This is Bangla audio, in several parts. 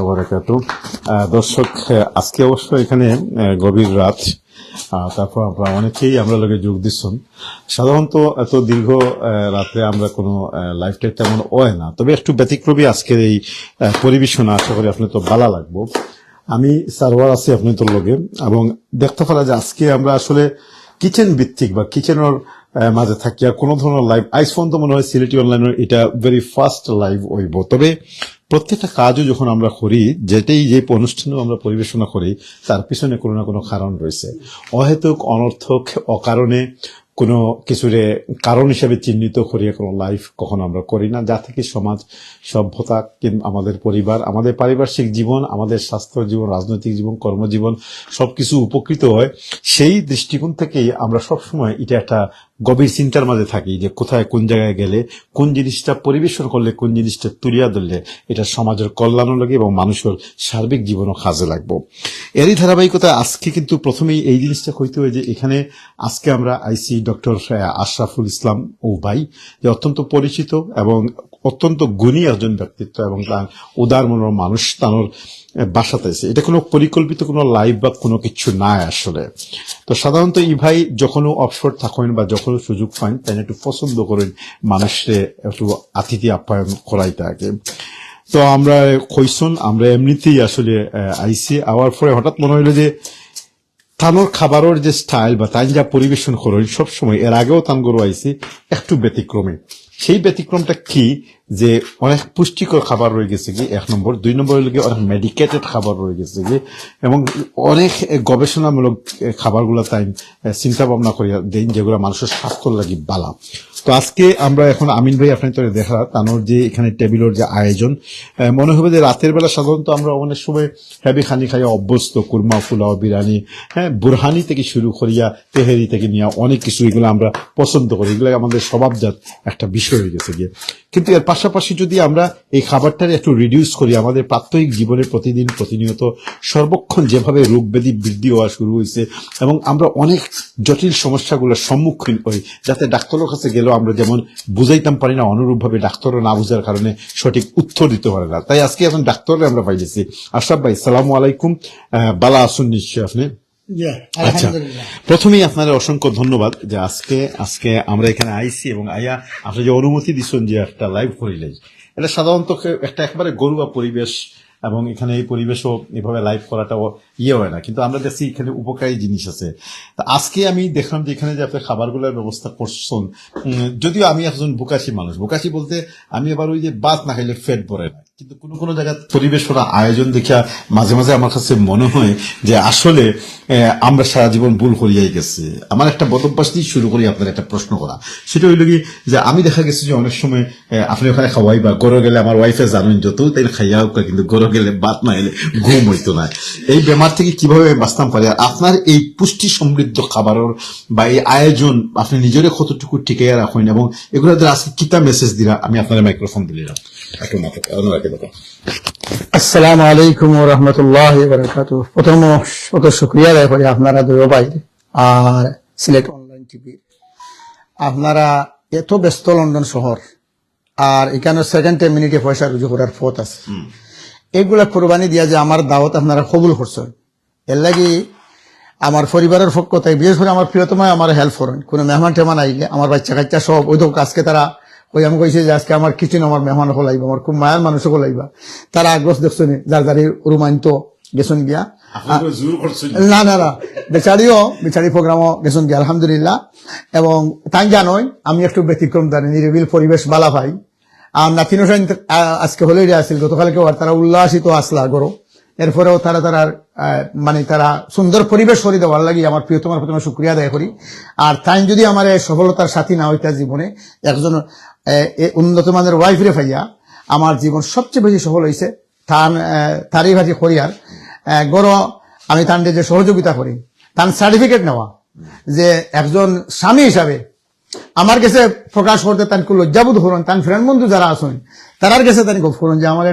বারাকাতুহু। দর্শক, আজকে অবশ্য এখানে গভীর রাত, তারপর আমরা অনেকেই আমরা লগে যোগ দিচ্ছেন। সাধারণত এত দীর্ঘ রাতে আমরা কোনো লাইফটা তেমন হয় না, তবে একটু ব্যতিক্রমী আজকের এই পরিবেশনা। আশা করি আপনি তো ভালো লাগবো। আমি সার্ভার আছি আপনি তোর লগে, এবং দেখতে পারা যে আজকে আমরা আসলে কিচেন ভিত্তিক বা কিচেনের মাঝে থাকি। আর কোনো ধরনের লাইভ আইস পর্যন্ত মনে হয় সিলেটি অনলাইনের এটা ভেরি ফার্স্ট লাইভ হইব। তবে প্রত্যেকটা কাজও যখন আমরা করি, যেটাই যে অনুষ্ঠানেও আমরা পরিবেশনা করি, তার পিছনে কোনো না কোনো কারণ রয়েছে। অহেতুক, অনর্থক, অকারণে কোনো কিছুরে কারণ হিসেবে চিহ্নিত করিয়া কোনো লাইফ কখনো আমরা করি না, যা থেকে সমাজ, সভ্যতা, আমাদের পরিবার, আমাদের পারিপার্শ্বিক জীবন, আমাদের স্বাস্থ্য জীবন, রাজনৈতিক জীবন, কর্মজীবন সবকিছু উপকৃত হয়। সেই দৃষ্টিকোণ থেকেই আমরা সবসময় এটা একটা গভীর চিন্তার মাঝে থাকি যে কোথায়, কোন জায়গায় গেলে, কোন জিনিসটা পরিবেশন করলে, কোন জিনিসটা তুলিয়া ধরলে এটা সমাজের কল্যাণও লাগে এবং মানুষের সার্বিক জীবনও কাজে লাগবো। এরই ধারাবাহিকতা আজকে কিন্তু প্রথমেই এই জিনিসটা হইতে হয় যে এখানে আজকে আমরা আইসি ডক্টর আশরাফুল ইসলাম ও ভাই, যে অত্যন্ত পরিচিত এবং অত্যন্ত গুণী একজন ব্যক্তিত্ব এবং তার উদার মনের মানুষ, তার বাসাতে আছে। এটা কোনো পরিকল্পিত কোনো লাইভ বা কোনো কিছু নাই আসলে। তো সাধারণত এই ভাই যখনও অবসর থাকেন বা যখনও সুযোগ পান, তাই একটু পছন্দ করেন মানুষকে একটু আতিথি আপ্যায়ন করাই থাকে। তো আমরা কইসন আমরা এমনিতেই আসলে আইসি আওয়ার পরে হঠাৎ মনে হইলো যে তানোর খাবারের যে স্টাইল বা তাই যা পরিবেশন করেন সবসময়, এর আগেও তান গরু আইসি একটু ব্যতিক্রমে। সেই ব্যতিক্রমটা কি, যে অনেক পুষ্টিকর খাবার রয়ে গেছে কি, 1 নম্বর। 2 নম্বর হলো কি অনেক মেডিকেটেড খাবার রয়ে গেছে কি, এবং অনেক গবেষণামূলক খাবারগুলো তাই চিন্তা ভাবনা করিয়া দেন, যেগুলো মানুষের স্বাস্থ্য লাগি বালা। তো আজকে আমরা এখন আমিন ভাই আপনার তো দেখা তানোর যে এখানে টেবিলের যে আয়োজন, মনে হবে যে রাতের বেলা সাধারণত আমরা অনেক সময় হেভি খানি খাইয়া অভ্যস্ত, কুরমা, পোলাও, বিরিয়ানি, বুরহানি থেকে শুরু করিয়া তেহেরি থেকে নিয়ে অনেক কিছু, এগুলো আমরা পছন্দ করি, এগুলো আমাদের স্বভাবজাত একটা বিষয় হয়ে গেছে গিয়ে। কিন্তু এর পাশাপাশি যদি আমরা এই খাবারটার একটু রিডিউস করি, আমাদের প্রাত্যহিক জীবনে প্রতিদিন প্রতিনিয়ত সর্বক্ষণ যেভাবে রোগ ব্যাধি বৃদ্ধি হওয়া শুরু হয়েছে এবং আমরা অনেক জটিল সমস্যাগুলোর সম্মুখীন হই, যাতে ডাক্তারের কাছে গেলেও আমরা যেমন বুঝাইতাম পারি না, অনুরূপভাবে ডাক্তারও না বুঝার কারণে সঠিক উত্তর দিতে পারে না। তাই আজকে এখন ডাক্তাররে আমরা পাইতেছি। আশরাফ ভাই, সালামু আলাইকুম। বালা আসুন নিশ্চয় আপনি? আচ্ছা, প্রথমেই আপনার অসংখ্য ধন্যবাদ যে আজকে আমরা এখানে আইসি এবং আইয়া আপনি যে অনুমতি দিচ্ছেন যে একটা লাইভ করিলেন। এটা সাধারণত একটা একবারে ঘরোয়া পরিবেশ এবং এখানে এই পরিবেশও এভাবে লাইভ করাটাও হয় না, কিন্তু আমরা দেখছি এখানে উপকারী জিনিস আছে। তা আজকে আমি দেখলাম যে এখানে যে আপনি খাবারগুলোর ব্যবস্থা করছেন, যদিও আমি একজন বুকাশি মানুষ, বুকাশি বলতে আমি এবার ওই যে ভাত না খাইলে পেট ভরে না, কিন্তু কোনো কোনো জায়গায় পরিবেশ ওরা আয়োজন দেখিয়া মাঝে মাঝে আমার কাছে মনে হয় যে আসলে আমরা সারা জীবন ভুল করিয়াই গেছি। আমার একটা বদভ্যাস দিয়ে শুরু করি আপনার একটা প্রশ্ন করা, সেটা হইল কি যে আমি দেখা গেছে যে অনেক সময় আপনি ওখানে খাওয়াই বা গড়ে গেলে, আমার ওয়াইফে জানেন যত তাই খাইয়া হোক, কিন্তু গড়ে গেলে ভাত না এলে ঘুম হইতো না। এই বেমার থেকে কিভাবে বাঁচতাম পারি? আর আপনার এই পুষ্টি সমৃদ্ধ খাবারের বা এই আয়োজন আপনি নিজের কতটুকু টিকাইয়া রাখেন এবং এগুলো আজকে কিতা মেসেজ দিলা, আমি আপনার মাইক্রোফোন দিলাম। আসসালামু আলাইকুম ওয়া রাহমাতুল্লাহি ওয়া বারাকাতুহু। প্রথম শত শুকরিয়া আদায় করি আপনারা দুই ভাই আর সিলেট অনলাইন টিভি। আপনারা এত ব্যস্ত লন্ডন শহর, আর এখানে সেকেন্ড মিনিটে পয়সা রুজু করার পথ আছে, এগুলা কোরবানি দিয়া যে আমার দাওয়াত আপনারা কবুল করছেন, এর লাগি আমার পরিবারের পক্ষ থেকে বিশেষ করে আমার প্রিয়তমায় আমার হেল্প করেন। কোনো মেহমান টেমান আইলে আমার বাচ্চা কাচ্চা সব ওই তো আজকে তারা ওই আমি কইছি যে আজকে আমার কিচেন আমার মেহমান হলাইবা, আমার খুব মায়ের মানুষও হলাইবা, তারা আগ্রহ দেখছেন, যার যারি রোমাঞ্চ গেছেন গিয়া না না না বেচারি প্রোগ্রামও গেছেন গিয়া আলহামদুলিল্লাহ। এবং তাই জানোই আমি একটু ব্যতিক্রম জানি, নিরিবিল পরিবেশ বালা ভাই। আর নাতিন হোসেন আজকে হলেই আসছিল, গতকালকে তারা উল্লাসিত আসলা গরো, এরপরেও তারা মানে তারা সুন্দর পরিবেশ করে দেওয়ার লাগি আমার প্রিয়তমার প্রথমে শুক্রিয়া আদায় করি। আর তাই যদি আমার এই সফলতার সাথী না হইতা জীবনে একজন উন্নত মানের ওয়াইফরে পাইয়া আমার জীবন সবচেয়ে বেশি সফল হয়েছে। তারই ভাজি করিয়ার গড় আমি তান যে সহযোগিতা করি, তার সার্টিফিকেট নেওয়া যে একজন স্বামী হিসাবে আমার কাছে প্রকাশ করতে তান খুব লজ্জাবোধ করুন। তার ফ্রেন্ড বন্ধু যারা আছেন তারার কাছে তান খুব করুন যে আমার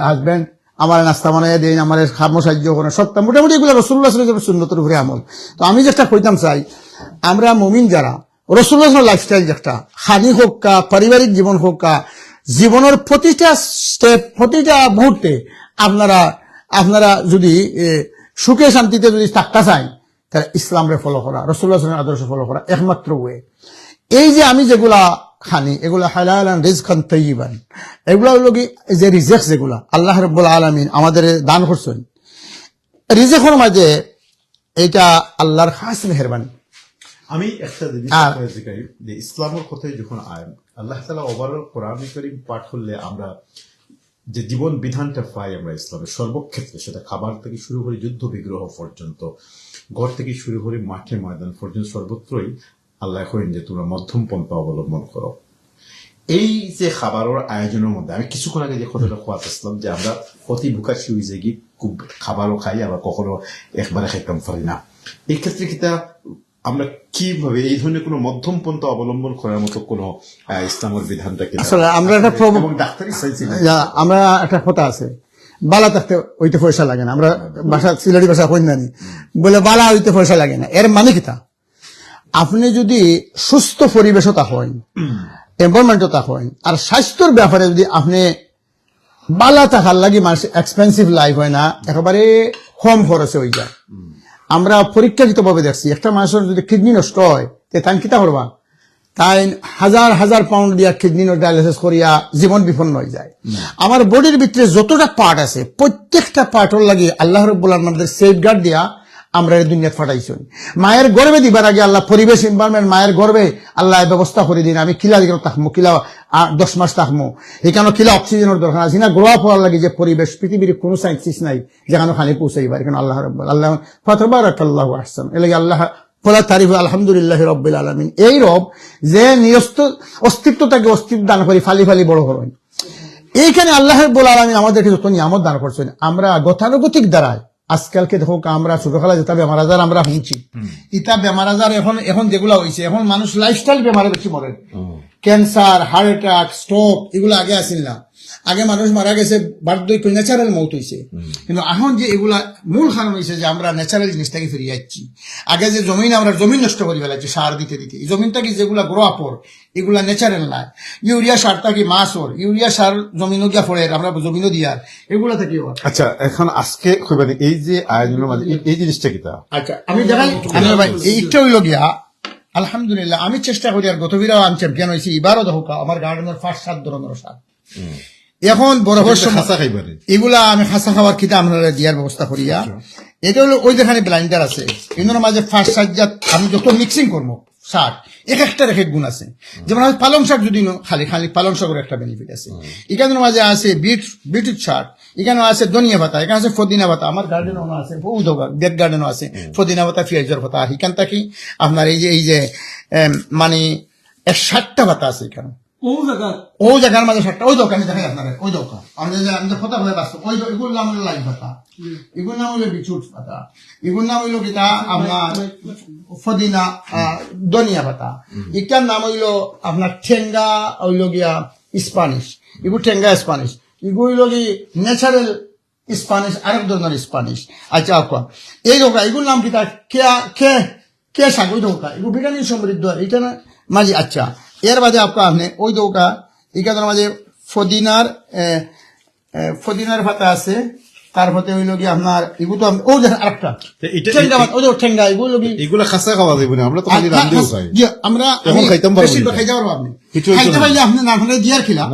হাজব্যান্ড আমার নাস্তা বানাইয়া দিন, আমার খামো সাহায্য করেন, সত্য মোটামুটি এগুলো রসুল্লাহ সুন্নতের উপরে আমল। তো আমি যেটা কইতাম চাই, আমরা মুমিন যারা রসুল্লাহ লাইফস্টাইল যেটা হানি হোক কা, পারিবারিক জীবন হোক কা, জীবনের প্রতিটা স্টেপ, প্রতিটা মুহূর্তে আপনারা যদি সুখে শান্তিতে যদি থাকতে চাই, তাহলে ইসলামরে ফলো করা, রাসূলুল্লাহ সাল্লাল্লাহু আলাইহি ওয়াসাল্লামের আদর্শ ফলো করা একমাত্র ওয়ে। এই যে আমি যেগুলা খানি, এগুলা হালালান রিজকান তাইয়িবান, এগুলা হলো কি যে রিজেক, যেগুলা আল্লাহ রাব্বুল আলামিন আমাদের দান করছেন, রিজেকের মাঝে এটা আল্লাহর খাস মেহেরবানি। আমি একটা জিনিস দেখাই যে ইসলামের কথায় যখন আয় আল্লাহ তাআলা ওভারঅল কোরআন কারীম পাঠ করলে আমরা যে জীবন বিধানটা পাই আমরা ইসলামের সর্বক্ষেত্রে, সেটা খাবার থেকে শুরু করে যুদ্ধ বিগ্রহ পর্যন্ত, ঘর থেকে শুরু করে মাঠে ময়দান পর্যন্ত সর্বত্রই আল্লাহ করেন যে তোমরা মধ্যম পন্থা অবলম্বন করো। এই যে খাবারের আয়োজনের মধ্যে আমি কিছুক্ষণ আগে যে কথাটা খোয়াতেছিলাম যে আমরা অতি ভুকাশি হয়ে যাই, খুব খাবারও খাই আবার কখনো একবারে খাইতাম পারি না। এই ক্ষেত্রে কিতা আমরা কিভাবে এই ধরনের কোন মধ্যম পন্থা অবলম্বন করার মতো কোন ইসলামের বিধানটা কি? আসলে আমরা একটা ডাক্তারি আমরা একটা কথা আছে, বালা থাকতে হইতে পয়সা লাগে না। আমরা ভাষা সিলেটি ভাষা কই জানি, বলে বালা হইতে পয়সা লাগে না। এর মানে কিতা, আপনি যদি সুস্থ পরিবেশতা হন, এনভায়রনমেন্টতা হন, আর স্বাস্থ্যের ব্যাপারে যদি আপনি বালা থাকার লাগি মানুষ এক্সপেন্সিভ লাইফ হয় না, একেবারে কম খরচে হয়ে যায়। আমরা পরীক্ষাকৃত ভাবে দেখছি, একটা মানুষের যদি কিডনি নষ্ট হয়, তাই কিতা করবা, তাই হাজার হাজার পাউন্ড দিয়া কিডনি ডায়ালিসিস করিয়া জীবন বিপন্ন হয়ে যায়। আমার বডির ভিতরে যতটা পার্ট আছে, প্রত্যেকটা পার্টর লাগে আল্লাহ রাব্বুল আলামিন আমাদের সেফগার্ড দিয়া আমরা এই দুনিয়াত ফাটাইছেন। মায়ের গর্ভে দিবার আগে আল্লাহ পরিবেশ এনভায়রনমেন্ট, মায়ের গর্ভে আল্লাহ ব্যবস্থা করে দিন, আমি কিলা দিকে থাকবো, কিলা 10 মাস থাকবো, এখানে কিলা অক্সিজেনের দরকার আছে না, গ্রোয়া পড়ার লাগে যে পরিবেশ, পৃথিবীর কোনো সাইন্টিস্ট নাই যেখানে খালি পৌঁছাইবার, এখানে আল্লাহ রাব্বুল আল্লাহ ফাতাবারাকাল্লাহু আহসান। এর লাগে আল্লাহ বলা তারিফ আলহামদুলিল্লাহ রাব্বিল আলামিন। এই রব যে অস্তিত্বটাকে অস্তিত্ব দান করি ফালি ফালি বড় করেন, এইখানে আল্লাহ রাব্বুল আলামিন আমাদেরকে যত নিয়ামত দান করছেন, আমরা গতানুগতিক দ্বারায় আজকালকে দেখো আমরা ছোটবেলা যেটা বেমার আজার আমরা শুনছি, ইটা বেমার আজার এখন যেগুলা হয়েছে, এখন মানুষ লাইফস্টাইল বেমারে বেশি মরে, ক্যান্সার, হার্ট অ্যাটাক, স্ট্রোক, এগুলো আগে আসিল না। আগে মানুষ মারা গেছে বার্ধক্য, ন্যাচারাল মৌত হয়েছে। কিন্তু এখন যে এগুলা মূল কারণ হয়েছে যে আমরা ন্যাচারাল জিনিসটাকে ফিরিয়ে যাচ্ছি। আগে যে আমরা জমিন নষ্ট করে ফেলাচ্ছি সার দিতে দিতে, এই জমিনটা কি যেগুলা গ্রো আপর, এগুলা ন্যাচারাল না। ইউরিয়া সারটা কি মাছর, ইউরিয়া সার জমিনও গিয়া ফোড়ে, আমরা জমিনও দিয়ার, এগুলা থেকে। আচ্ছা, এখন আজকে এই যে আয়োজনের মাঝে এই জিনিসটা কিতা, আচ্ছা আমি দেখাই, এইটা হইল গিয়া আলহামদুলিল্লাহ আমি চেষ্টা করি, আর গতবিরাও আমি চ্যাম্পিয়ন হয়েছি। এবারও দেখো আমার গার্ডেনের 5-7 ধরনের সার। এখন বরফের এগুলা আমি খাসা খাবার খিতা আপনারা দিয়ার ব্যবস্থা করিয়া, এটা হলো ওই যেখানে ব্লাইন্ডার আছে, এগুলোর মাঝে 5-7 জাত আমি যত মিক্সিং করবো শাক, এক একটা রেখে গুণ আছে। যেমন পালং শাক যদি খালি খালি পালং শাকের একটা বেনিফিট আছে, এখানের মাঝে আছে বিটরুট শাক, এখানে আছে ধনিয়া পাতা, এখানে আছে ফদিনা পাতা, আমার গার্ডেনও আছে, বেড গার্ডেনও আছে ফদিনা পাতা, পেঁয়াজের পাতা। আর এখান থেকে আপনার এই যে মানে 60টা পাতা আছে এখানে, ও জায়গার মাঝে 60টা। ওই দোকানে দেখাই আপনারা, ওই দোকান আমাদের কথা বলে বাস্তব, ওই এগুলোর নাম হলো লাইভ পাতা, এগুলোর নাম হলো বিটরুট পাতা, এগুলোর নাম হইলো কিতা আপনার ফদিনা ধনিয়া পাতা, এটার নাম হইলো আপনার ঠেঙ্গা, হইলো গিয়া স্পানিশ, এগুলো ঠেঙ্গা স্পানিশ, এগুলো হইলো কি ন্যাচারাল স্পানিশ, আরেক ধরনের স্পানিশ। আচ্ছা আপা এই দোকা এগুলোর নাম কিতা কে শাক, ওই দোকা এগুলো ভিটামিন সমৃদ্ধ এটা না মাঝে। আচ্ছা এর বাদে আপনি ওই দৌকা এখানের মাঝে ফদিনার পাতা আছে, তারপরে হইল কি আপনার এগুলো তো ও দেখেন আরেকটা ঠেঙ্গা, এগুলো খাসা খাওয়া যাবে না, আমরা তো খালি রান্ধিও খাই, আমরা এখন খাইতাম পারবো, খাইতে পারবো আপনি খাইতে পারলে আপনি না খাইলে দিয়ার খিলা,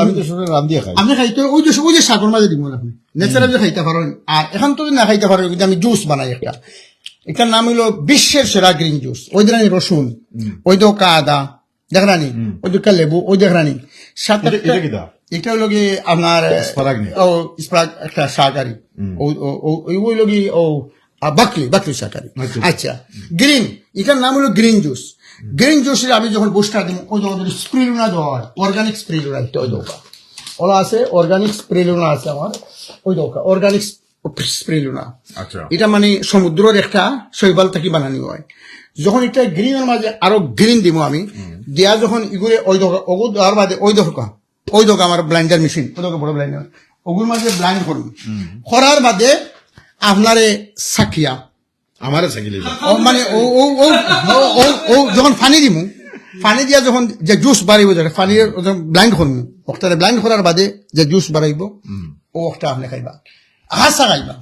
আমি তো শুনে রান্ধিয়া খাই, আপনি খাইতে ওই যে শাকের মাঝে দিব আপনি ন্যাচারালি খাইতে পারেন। আর এখন তো না খাইতে পারেন, কিন্তু আমি জুস বানাই একটা, এটার নাম হইলো বিশ্বের সেরা গ্রিন জুস। ওই দিন রসুন, ওই দোকা আদা দেখরানি, ওই দোকা লেবু, ওই দেখরানি সাথে এটা হলো কি আপনার একটা শাকারি, ওই লোক বাকলি শাকারি। আচ্ছা গ্রিন, এটার নাম হলো গ্রিন জুস। গ্রিন জুসের আমি যখন বুস্টার দিব, ওই যখন স্প্রিলুনা দেওয়া হয়, অর্গানিক স্প্রিলুনা, ওই দোকা ওলা আছে, অর্গানিক স্প্রিলুনা আছে আমার, ওই দোকা অর্গানিক স্প্রিলুনা। এটা মানে সমুদ্রের একটা শৈবাল থেকে বানানো হয়। যখন এটা গ্রিনের মাঝে আরো গ্রিন দিব আমি দিয়া, যখন ইগুলো ওই দোকা ওগু দেওয়ার বাদে ওই দোকা আমার ব্লাইন্ডার মেশিন, ওই দোকা বড় ব্লাইন্ডার, ওগুলোর মাঝে ব্লাইন্ড করুন, করার বাদে আপনারে সাকিয়া আমারে সাকিলে মানে ও যখন পানি দিমু, পানি দিয়া যখন যে জুস বাড়াইব, পানি ব্লাইন্ড করবো, ওখানে ব্লাইন্ড করার বাদে যে জুস বাড়াইব, ও একটা আপনি খাইবা হাসা খাইবা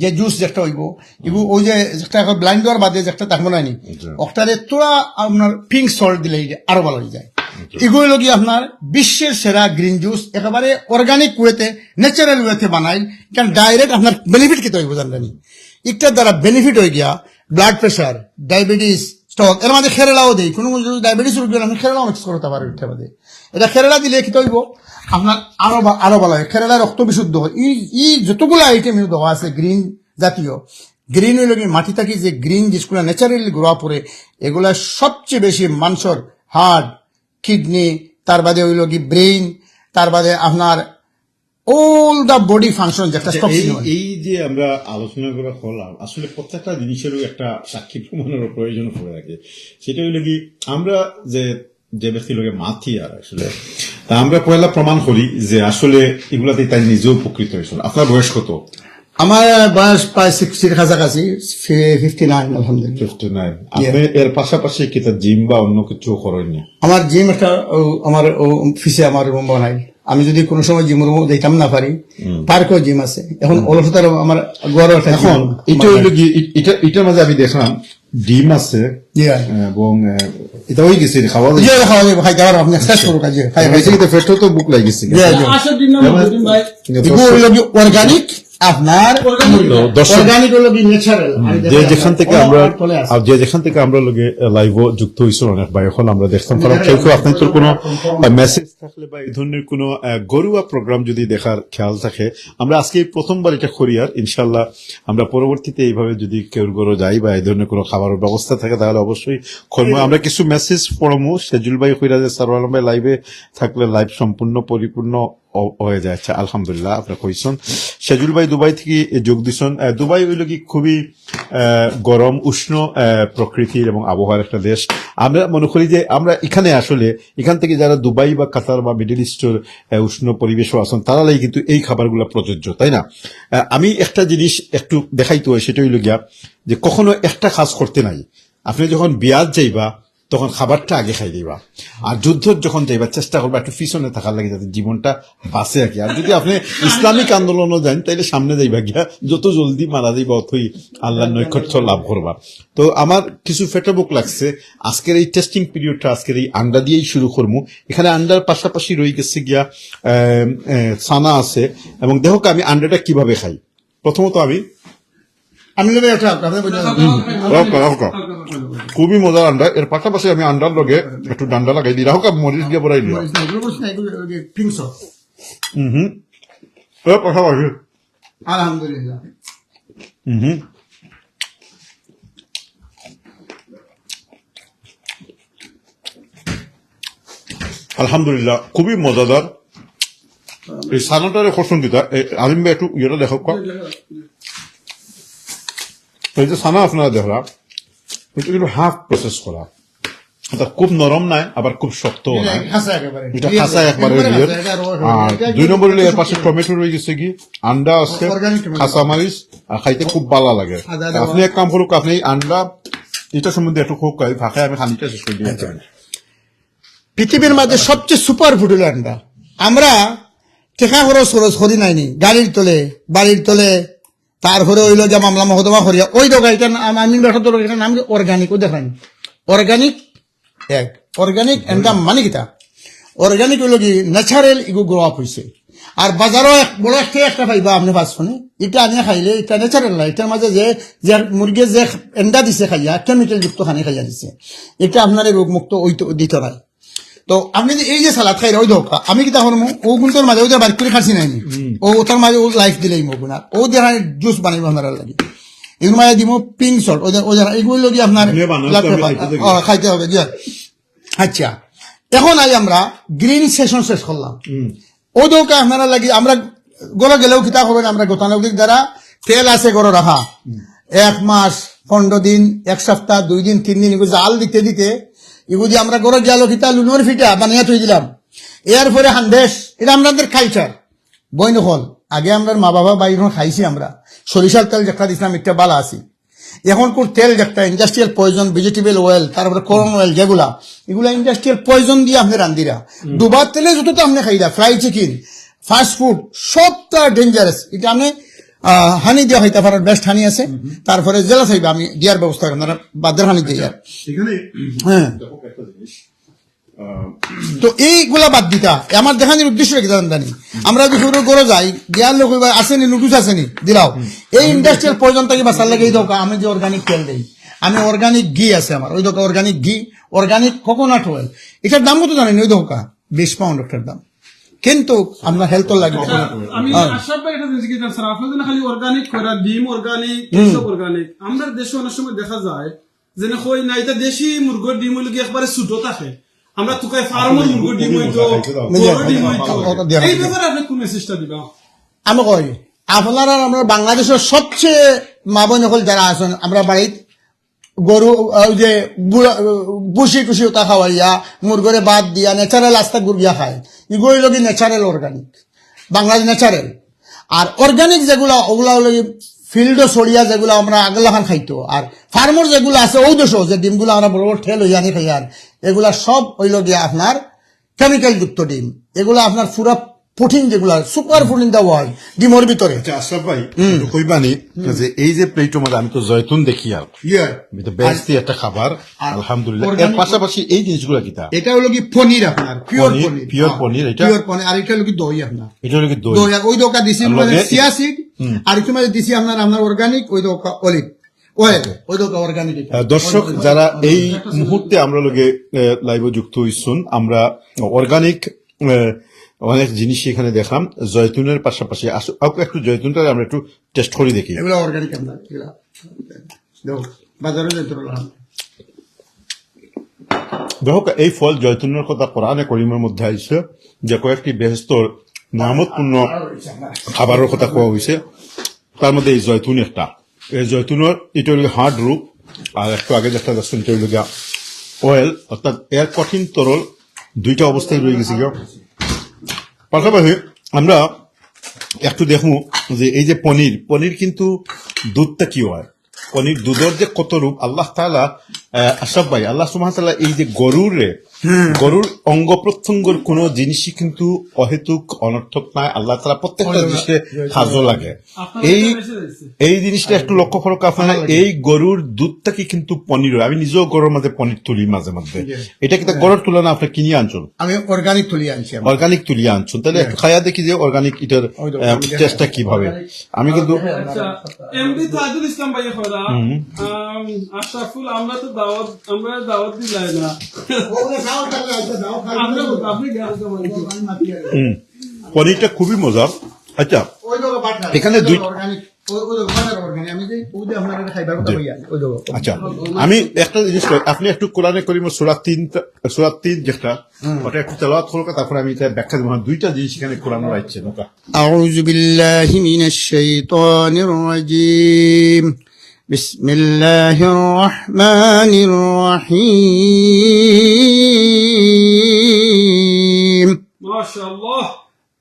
যে জুস যেটা হইব এগুলো ওই যে একটা ব্লাইন্ড হওয়ার বাদে যে একটা থাকবো নাইনি ওটারে তোরা আপনার পিঙ্ক সল্ট দিলে আরো ভালো হয়ে যায় এগুলো লগি আপনার বিশ্বের সেরা গ্রিন জুস একেবারে অর্গানিক ওয়েতে ন্যাচারাল ওয়েতে বানাই কারণ ডাইরেক্ট আপনার বেনিফিট কি হইব জানি একটার দ্বারা বেনিফিট হয়ে গিয়া ব্লাড প্রেশার ডায়াবেটিস স্টক এর মাঝে খেরেলাও দেয় কোনো ডায়াবেটিস রোগী আমি খেরেলাও মিক্স করতে পারি এটার মধ্যে এটা খেরেলা দিলে কি হইব আপনার আরো ভালো হয় খেরেলা রক্ত বিশুদ্ধ হয় এই যতগুলো আইটেম দেওয়া আছে গ্রিন জাতীয় গ্রিন হইল কি মাটি থাকি যে গ্রিন যেগুলো ন্যাচারালি গ্রো করে এগুলা সবচেয়ে বেশি মানুষের হার্ট কিডনি তার বাদে হইল কি ব্রেইন তার বাদে আপনার অল দা বডি ফাংশন যেটা এই যে আমরা আলোচনা করে করলাম আসলে প্রত্যেকটা জিনিসেরও একটা সাক্ষী প্রমাণের প্রয়োজন পড়ে থাকে সেটা হইল কি আমরা যে ব্যক্তি লোকে মাথি আর আসলে তা আমরা পয়লা প্রমাণ করি যে আসলে এগুলাতে তাই নিজেও উপকৃত হয়েছিল আপনার বয়স কত আমার বয়স প্রায় 60 কাছাকাছি 59 আলহামদুলিল্লাহ 59 আপনি এর পাশাপাশি কি তার জিম বা অন্য কিছু করেন না আমার জিম একটা আমার অফিসে আমার রুম বানাই আমি যদি কোনো সময় জিম রুম দিতাম না পারি পার্কেও জিম আছে এখন অলসতার আমার গড় এখন এটা হইলো কি এটার মাঝে আমি দেখলাম ডিম আছে এবং এটা হয়ে গেছে খাওয়া খাইতে পারো আপনি শেষ করো কাজে ফেটো তো বুক লাগিয়েছে অর্গানিক আপনার অর্গানিক হলো কি ন্যাচারাল যে যেখান থেকে আমরা লোকে লাইভ যুক্ত হয়েছিল অনেক ভাই এখন আমরা দেখতাম কারণ কেউ কেউ আপনার কোনো মেসেজ থাকলে বা এই ধরনের কোনো ঘরোয়া প্রোগ্রাম যদি দেখার খেয়াল থাকে আমরা আজকে প্রথমবার এটা করি আর ইনশাল্লাহ আমরা পরবর্তীতে এইভাবে যদি কেউ ঘরে যাই বা এই ধরনের কোনো খাবারের ব্যবস্থা থাকে তাহলে অবশ্যই করবো আমরা কিছু মেসেজ পড়বো সেজুল ভাই কইরা যে সারওয়ার আলম ভাই লাইভে থাকলে লাইভ সম্পূর্ণ পরিপূর্ণ হয়ে যায় আচ্ছা আলহামদুলিল্লাহ আপনার কইসন সেজুল ভাই দুবাই থেকে যোগ দিচ্ছেন দুবাই হইল কি খুবই গরম উষ্ণ প্রকৃতির এবং আবহাওয়ার একটা দেশ আমরা মনে করি যে আমরা এখানে আসলে এখান থেকে যারা দুবাই বা কাতার বা মিডল ইস্টের উষ্ণ পরিবেশও আছেন তারা লাগে কিন্তু এই খাবারগুলো প্রযোজ্য তাই না আমি একটা জিনিস একটু দেখাইতে হয় সেটা হইল গিয়া যে কখনো একটা কাজ করতে নাই আপনি যখন বিয়াত যাইবা তখন খাবারটা আগে খাই দিবা আর যুদ্ধ যখন যাইবা চেষ্টা করবা একটু পিছনে থাকার লাগে যাতে জীবনটা বাঁচে আর কি আর যদি আপনি ইসলামিক আন্দোলনও যান তাইলে সামনে যাইবা গিয়া যত জলদি মারা যাইবা অতই আল্লাহর নৈকট্য লাভ করবা তো আমার কিছু ফেটাবুক লাগছে আজকের এই টেস্টিং পিরিয়ডটা আজকের এই আন্ডা দিয়েই শুরু করবো এখানে আন্ডার পাশাপাশি রয়ে গেছে গিয়া ছানা আছে এবং দেখো আমি আন্ডাটা কিভাবে খাই প্রথমত আমি খুবই মজার আন্ডা এর পাশাপাশি আমি আন্ডার লগে একটু ডান্ডা লাগাই দিই রাহুক মরিচ দিয়ে বড়াই দিই পাশাপাশি আলহামদুলিল্লাহ আলহামদুলিল্লাহ খুবই মজাদার এই সানাটারে পছন্দিতা আলিম ভাই একটু ইয়েটা দেখো এই যে সানা আপনারা দেখলাম এটা কিন্তু হাফ প্রসেস করা এটা খুব নরম নাই আবার খুব শক্তও নাই এটা খাসা একবারে আর 2 নম্বর হলে এর পাশে টমেটো রয়ে গেছে কি আন্ডা আছে খাসা মরিচ আর খাইতে খুব ভালো লাগে আপনি এক কাম করুক আপনি আন্ডা এটা সম্বন্ধে একটু খুব ভাষায় আমি খানিটা শেষ করে দিয়ে পৃথিবীর মাঝে সবচেয়ে সুপার ফুড হলো আন্ডা আমরা টেকা খরচ করি নাইনি গাড়ির তলে বাড়ির তলে তারপরে হইলো যে মামলা মহতমা করিয়া ওই দোকান এটা আমি এটার নাম অর্গানিক ও দেখান অর্গানিক এক অর্গানিক এন্ডা মানে কিতা অর্গানিক হইলো কি ন্যাচারাল ইগো গ্রো আপ হয়েছে আর বাজারও বড় একটা পাইবা আপনি পাঁচশনে এটা আনিয়া খাইলে এটা ন্যাচারাল না এটার মাঝে যে মুরগি যে এন্ডা দিছে খাইয়া কেমিক্যাল যুক্ত খানি খাইয়া দিছে এটা আপনার রোগ মুক্ত ওই দিত নাই তো আপনি এই যে সালাদ খাই ওই ধোকা আমি কি তখন ও গুণটার মাঝে ওদের বাড়ি করে খাচ্ছি নাইনি ও ওটার মাঝে ও লাইফ দিলেই মো গুণার ও দেখা জুস বানাইব আপনার লাগে এগুলো মাঝে দিব পিঙ্ক সল্ট ওদের এগুলো যদি আপনার খাইতে হবে আচ্ছা এখন আজ আমরা গ্রিন সেশন শেষ করলাম ও ধোকা আপনারা লাগি আমরা গড়ে গেলেও কিতা করবেন আমরা গতানুগতিক দ্বারা তেল আছে গড়ে রাখা 1 মাস 15 দিন 1 সপ্তাহ 2 দিন 3 দিন এগুলো জাল দিতে দিতে এগুলি আমরা গড়ে গেল কিতা লুনোর ফিটা বানিয়ে থই দিলাম এরপরে হান্দেশ এটা আমাদের কালচার বই নকল আগে আমরা মা বাবা বাইর খাইছি আমরা সরিষার তেল যেটা দিছিলাম একটা বালা আছি এখন কোন তেল যেটা ইন্ডাস্ট্রিয়াল পয়জন ভেজিটেবল অয়েল তারপরে করন অয়েল যেগুলা এগুলা ইন্ডাস্ট্রিয়াল পয়জন দিয়ে আপনি রান্দিরা দুবার তেলে যতটা আপনি খাইরা ফ্রাই চিকেন ফাস্ট ফুড সবটা ডেঞ্জারাস। এটা আমি হানি দেওয়া হইতে পারার বেস্ট হানি আছে, তারপরে জেলা থাকবে আমি দেওয়ার ব্যবস্থা করেন, বাদের হানি দিয়ে আর এখানে হ্যাঁ। দেখো একটা জিনিস, তো এইগুলা বাদ দিতা আমার দেখানোর উদ্দেশ্য কি জানি, আমরা যদি গড়ে যাই দেওয়ার লোক আসেনি, নুডুস আসেনি দিলাও, এই ইন্ডাস্ট্রিয়াল পর্যন্ত থেকে বাঁচার লাগে এই দোকা আমি যে অর্গানিক তেল দিই, আমি অর্গানিক ঘি আছে আমার, ওই দোকা অর্গানিক ঘি, অর্গানিক কোকোনাট অয়েল, এটার দাম কত জানেন? ওই দোকা 20 পাউন্ড একটার দাম, কিন্তু আপনার হেলথ লাগবে। আমি আশরাফ ভাই একটা জিনিস কি জানেন স্যার, আপনাদের না খালি অর্গানিক করা, ডিম অর্গানিক, সব অর্গানিক। আমরা দেশে অনেক সময় দেখা যায় যে না কই না এটা দেশি মুরগির ডিম হইলে কি একবারে ছোট থাকে, আমরা তুকাই ফার্মের মুরগির ডিম হইতো, বড় ডিম হইতো। এই ব্যাপারে আপনি কোন মেসেজটা দিবা? আমি কই আপনারা আমরা বাংলাদেশের সবচেয়ে মা বোন সকল যারা আছেন, আমরা বাড়িত গরু ওই যে বুসি টুসি ওটা খাওয়াইয়া মুরগরে বাদ দিয়া ন্যাচারাল আস্তা গুড়িয়া খায়, এগুলো লগি ন্যাচারাল অর্গানিক, বাংলাদেশ ন্যাচারাল। আর অর্গানিক যেগুলা ওগুলা হলো ফিল্ড সরিয়া যেগুলো আমরা আগলাখান খাইতো, আর ফার্মর যেগুলো আছে ওই দেশ যে ডিমগুলো আমরা বড় বড় ঠেল হইয়া নি খাই, আর এগুলা সব হইল গিয়া আপনার কেমিক্যাল যুক্ত ডিম, এগুলা আপনার পুরা প্রোটিন যেগুলা সুপার প্রোটিন দেওয়া হয় ডিমের ভিতরে। আচ্ছা আশরাফ ভাই একটু কইবানি যে এই যে প্লেটের মধ্যে আমি তো জয়তুন দেখি আর বেস্তি একটা খাবার আলহামদুলিল্লাহ, এর পাশাপাশি এই জিনিসগুলো কিতা? এটা হলো কি পনির, আপনার পিওর পনির, পনির, পিওর পনির, এটা পিওর পনির। আর এটা হলো কি দই, আপনার এটা হলো কি দই? দই। ওই দোকা দিছি আর লগে চিয়া সিড, আর একটু মাঝে দিছি আপনার অর্গানিক, ওই দোকা অলিভ অয়েল, ওই দোকা অর্গানিক। দর্শক যারা এই মুহূর্তে আমরা লগে লাইভে যুক্ত হইছুন, আমরা অর্গানিক অনেক জিনিস এখানে দেখলাম, জয়তুনের পাশাপাশি একটু জয়তুনটা আমরা একটু টেস্ট করে দেখি। এগুলো অর্গানিক আপনার, এগুলা দেখো বাজারে যেতে দেখো এই ফল জয়তুনের কথা কোরআনে করিমের মধ্যে আইছে যে কয়েকটি বেহেশতর নামতপূর্ণ খাবারের কথা কোয়া হয়েছে, তার মধ্যে এই জয়তুন একটা। এই জয়তুনের এটা হল হার্ড রূপ, আর একটু আগে যেটা দেখছেন এটা হল অয়েল, অর্থাৎ এর কঠিন তরল দুইটা অবস্থায় রয়ে গেছে। পাশাপাশি আমরা একটু দেখবো যে এই যে পনির, পনির কিন্তু দুধটা কি হয়, পনির দুধের যে কত রূপ আল্লাহ তাআলা, আশরাফ ভাই আল্লাহ সুবহানাহু ওয়া তাআলা এই যে গরুর অঙ্গ প্রত্যঙ্গর কোন জিনিসই কিন্তু অহেতুক অনর্থক নয়, আল্লাহ তাআলা প্রত্যেকটা জিনিসে খাজো লাগে। এই জিনিসটা একটু লক্ষ্য করো আপনারা, এই গরুর দুধটাকে কিন্তু পনির হয়। আমি নিজেও গরুর মাঝে পনির তুলি মাঝে মাঝে, এটা কিন্তু গরুর তুলনা আপনি কিনে আনছেন, আমি অর্গানিক তুলি আনছি, অর্গানিক তুলিয়ে আনছেন, তাহলে একটু খাইয়া দেখি যে অর্গানিক এটার টেস্টটা কিভাবে। আমি কিন্তু এমডি তাজুল ইসলাম ভাই খোদা আশরাফুল, আমরা তো দাওয়াত দিলাই না, আমরা আপনি পনিরটা খুবই মজার। আচ্ছা এখানে দুই আচ্ছা আমি একটা জিনিস আপনি একটু কোরআনে করিমের সূরা 3 যেটা ওটা একটু তেলাওয়াত করুন, তারপরে আমি এটা ব্যাখ্যা দেব। দুইটা জিনিস এখানে কোরআনে আছে। আউযু বিল্লাহি মিনাশ শাইতানির রাজীম, বিসমিল্লাহির রহমানির রহিম। মাশাআল্লাহ।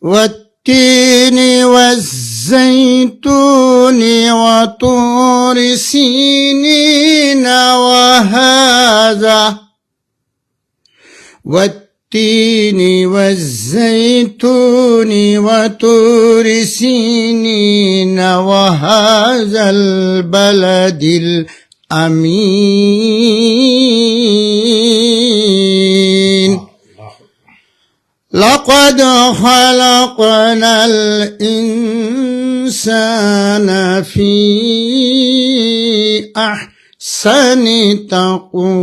والتين والزيتون وطور سينين والتين والزيتون وطور سينين وهذا البلد الأمين لقد خلقنا الإنسان في أحسن تقويم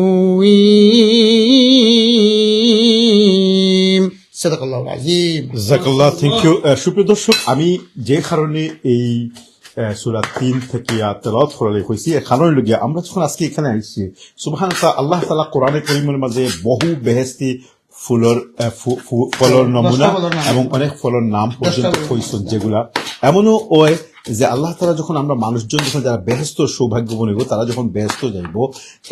صدق الله العظيم জাযাকাল্লাহ, থ্যাংক ইউ। সুপ্রিয় দর্শক, আমি যে কারণে এই সূরা 3 থেকে তেলাওয়াত করা হয়েছি এর কারণ হলো গিয়ে আমরা যখন আজকে এখানে আসছি সুবহানাল্লাহ, আল্লাহ তাআলা কোরআনে কারীমের মাঝে বহু বেহেশতি ফলের নমুনা এবং অনেক ফলের নাম পর্যন্ত কইছেন, যেগুলা এমনও হয় যে আল্লাহ তাআলা যখন আমরা মানুষজন যখন যারা বেহেশত সৌভাগ্য বনিব, তারা যখন বেহেশত যাইব,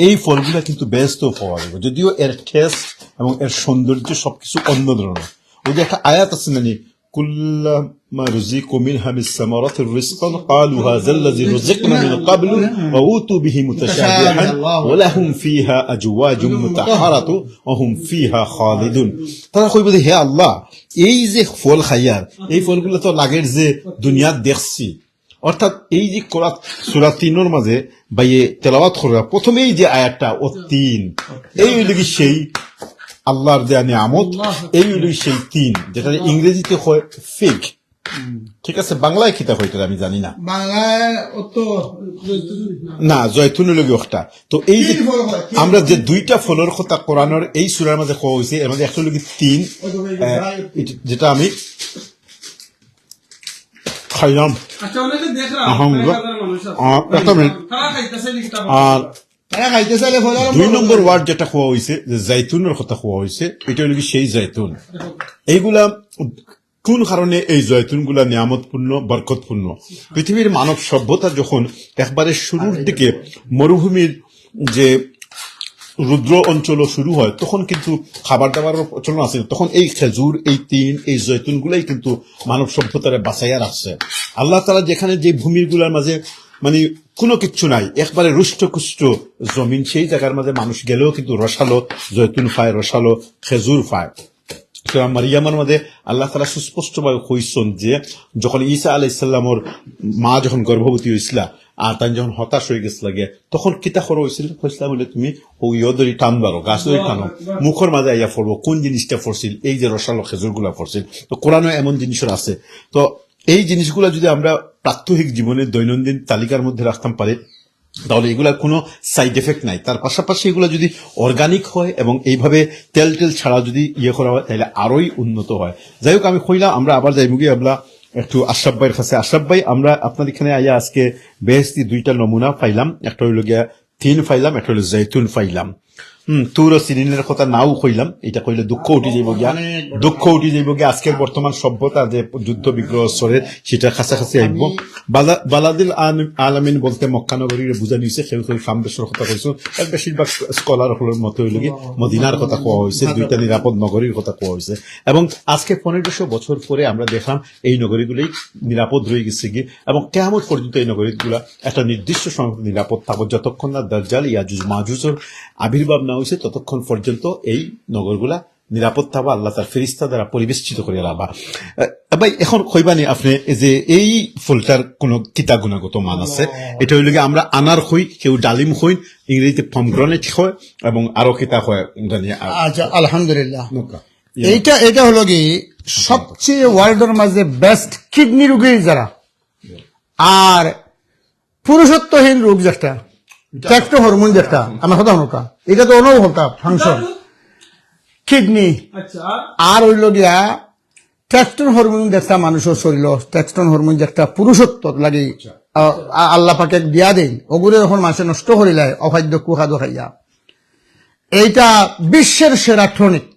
এই ফলগুলা কিন্তু বেহেশত পাওয়া যাবে, যদিও এর টেস্ট এবং এর সৌন্দর্য সবকিছু অন্য ধরনের। ওই যে একটা আয়াত আছে না, কুল্লা ما رزقوا منها من ثمرات رزقا قالوا هذا الذي رزقنا من قبل وأوتوا به متشابها ولهم فيها أزواج مطهرة وهم فيها خالدون তারা কইব যে হে আল্লাহ এই যে ফল খাইয়ার এই ফলগুলো তো লাগের যে দুনিয়া দেখছি অর্থাৎ এই যে সূরা 3 এর মাঝে বাইয়ে তেলাওয়াত করা প্রথমেই যে আয়াতটা ও 3 এই হইল কি সেই আল্লাহর দেয়া নিয়ামত এই হইল সেই 3 যেটা ইংরেজিতে হয় ফিগ ঠিক আছে বাংলায় কিতা হইতো আমি জানি না বাংলায় অত না জয়তুনের লগে একটা তো এই যে আমরা যে দুইটা ফলের কথা কোরআনের এই সূরার মধ্যে কোয়া হইছে এর মধ্যে একটা লগে 3 যেটা আমি খাইলাম আচ্ছা অনেকে দেখরা তারা খাইতেছে লিখতা আর তারা খাইতে চাইলে ফল 2 নম্বর ওয়ার্ড যেটা কোয়া হইছে যে জাইতুনের কথা কোয়া হইছে এটা হলো কি সেই জাইতুন এইগুলা কোন কারণে এই জয়তুনগুলা নিয়ামতপূর্ণ বরকতপূর্ণ পৃথিবীর মানব সভ্যতা যখন একবারে শুরুর দিকে মরুভূমির যে রুদ্র অঞ্চল শুরু হয় তখন কিন্তু খাবার দাবারের প্রচলন আছে তখন এই খেজুর এই 3 এই জয়তুনগুলাই কিন্তু মানব সভ্যতারে বাঁচাইয়া রাখছে আল্লাহ তাআলা যেখানে যে ভূমিগুলোর মাঝে মানে কোনো কিচ্ছু নাই একবারে রুষ্টকুষ্ট জমিন সেই জায়গার মাঝে মানুষ গেলেও কিন্তু রসালো জয়তুন পায় রসালো খেজুর পায় সূরা মারিয়ামের মধ্যে আল্লাহ তাআলা সুস্পষ্টভাবে কইছেন যে যখন ঈসা আলাইহিস সালামের মা যখন গর্ভবতী হইছিল আর তাই যখন হতাশ হয়ে গেছিল লাগে তখন কিতা করা হয়েছিল কইছিলাম বলে তুমি ও ইয়দরি টান বারো গাছ ধরে টানো মুখের মাঝে আইয়া পড়বো কোন জিনিসটা পড়ছিল এই যে রসালো খেজুরগুলা পড়ছিল তো কোরআনে এমন জিনিসের আছে তো এই জিনিসগুলা যদি আমরা প্রাত্যহিক জীবনের দৈনন্দিন তালিকার মধ্যে রাখতাম পারি তাহলে এগুলার কোনো সাইড এফেক্ট নাই তার পাশাপাশি এগুলো যদি অর্গানিক হয় এবং এইভাবে তেল ছাড়া যদি ইয়ে করা হয় তাহলে আরোই উন্নত হয় যাই হোক আমি কইলাম আমরা আবার যাইব গিয়ে আমরা একটু আশরাফ ভাইয়ের কাছে আশরাফ ভাই আমরা আপনার এখানে আইয়া আজকে বেহেশতি 2টা নমুনা পাইলাম একটা হইল গিয়া 3 পাইলাম একটা হইল জৈতুন পাইলাম তুর সিরিনের কথা নাও কইলাম এটা কইলে দুঃখ উঠে যাইব গিয়া আজকের বর্তমান সভ্যতা যে যুদ্ধ বিগ্রহ স্তরের সেটা কাছাকাছি আইব বালাদিল আলামিন বলতে মক্কানগরীর বুঝা নিয়েছে কেউ ফাউন্ডেশনের কথা কইছো আর বেশিরভাগ স্কলার হলের মতো হইল গিয়ে মদিনার কথা কোয়া হয়েছে 2টা নিরাপদ নগরীর কথা কোয়া হয়েছে এবং আজকে 1500 বছর পরে আমরা দেখলাম এই নগরীগুলোই নিরাপদ রয়ে গেছে গিয়ে এবং কিয়ামত পর্যন্ত এই নগরীগুলা একটা নির্দিষ্ট সময় নিরাপদ থাকবে যতক্ষণ না দাজ্জাল ইয়াজুজ মাজুজের আবির্ভাব না হয়েছে ততক্ষণ পর্যন্ত এই নগরগুলা নিরাপদ থাকবে আল্লাহ তার ফেরেশতা দ্বারা পরিবেষ্টিত করে রাখবা ভাই এখন কইবানি আপনি যে এই ফলটার কোন কিতা গুণগত মান আছে এটা হইল গিয়ে আমরা আনার হই কেউ ডালিম হই ইংরেজিতে পমগ্রানেট হয় এবং আরো কিতা হয় জানি আচ্ছা আলহামদুলিল্লাহ এটা হলো কি সবচেয়ে ওয়ার্ল্ডের মাঝে বেস্ট কিডনি রোগী যারা আর পুরুষত্বহীন রোগ যেটা টেস্টো হরমোন যেটা আমার কথা নৌকা এটা তো অনুভব হতা ফাংশন কিডনি আর হইল গিয়া টেস্টোন হরমোন যেটা মানুষের শরীর টেস্টোন হরমোন যেটা পুরুষত্ব লাগে আল্লাহ পাকে দিয়া দেন ওগুলো যখন মানুষে নষ্ট করিলে অখাদ্য কুখাদ্য খাইয়া এইটা বিশ্বের সেরা টনিক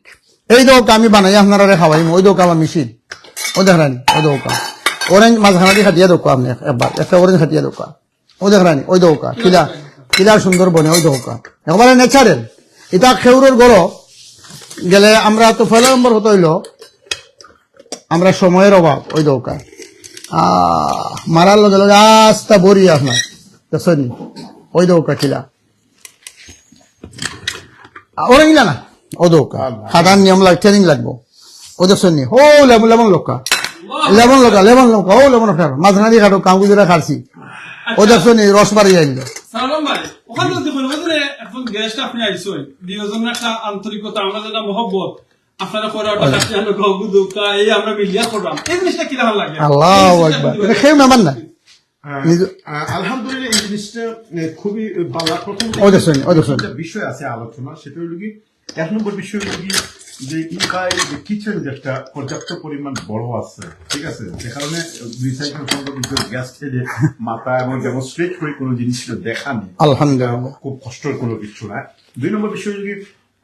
এই দৌকা আমি বানাই আপনারা খাওয়াই ওই দৌকা আমার মেশিন ও দেখরানি ওই দৌকা অরেঞ্জ মাঝখানাটি খাটিয়া দৌকা আপনি একবার একটা অরেঞ্জ খাটিয়া দৌকা ও দেখরানি ওই দৌকা কিলা সুন্দর বনে ওই দৌকা একবারে ন্যাচারেল এটা খেউরের গড় গেলে আমরা তো ফেলা নম্বর হতে হইল আমরা সময়ের অভাব ওই দৌকা মারার লগে লগে আস্তা বরি আপনার দেখনি ওই দৌকা কিলা ওরা ইলা না ও দৌকা সাধারণ নিয়ম ট্রেনিং লাগবো ও দেখনি ও লেমন লঙ্কা ও লেমন মাঝখানা দিয়ে খাটো কাউ গুজরা খাচ্ছি ও দেখনি রস বাড়ি আইল ওখানে দেখুন ওখানে এখন গেস্ট আপনি আইসেন দুইজনের একটা আন্তরিকতা আমাদের একটা মহব্বত আপনারা করে এই আমরা মিলিয়া করলাম এই জিনিসটা কি ভালো লাগে আল্লাহু আকবার এটা খেয়ে নামান না আলহামদুলিল্লাহ এই জিনিসটা খুবই ভালো প্রথম বিষয় আছে আলোচনা সেটা হলো কি 1 নম্বর বিষয় হলো কি যে কিচেন যেটা পর্যাপ্ত পরিমাণ বড় আছে ঠিক আছে যে কারণে রিসাইকেল সম্পর্কিত গ্যাস খেলে মাথা এবং ডেমনস্ট্রেট করে কোনো জিনিসটা দেখা নেই আলহামদুলিল্লাহ খুব কষ্টের কোনো কিছু না 2 নম্বর বিষয় হলো কি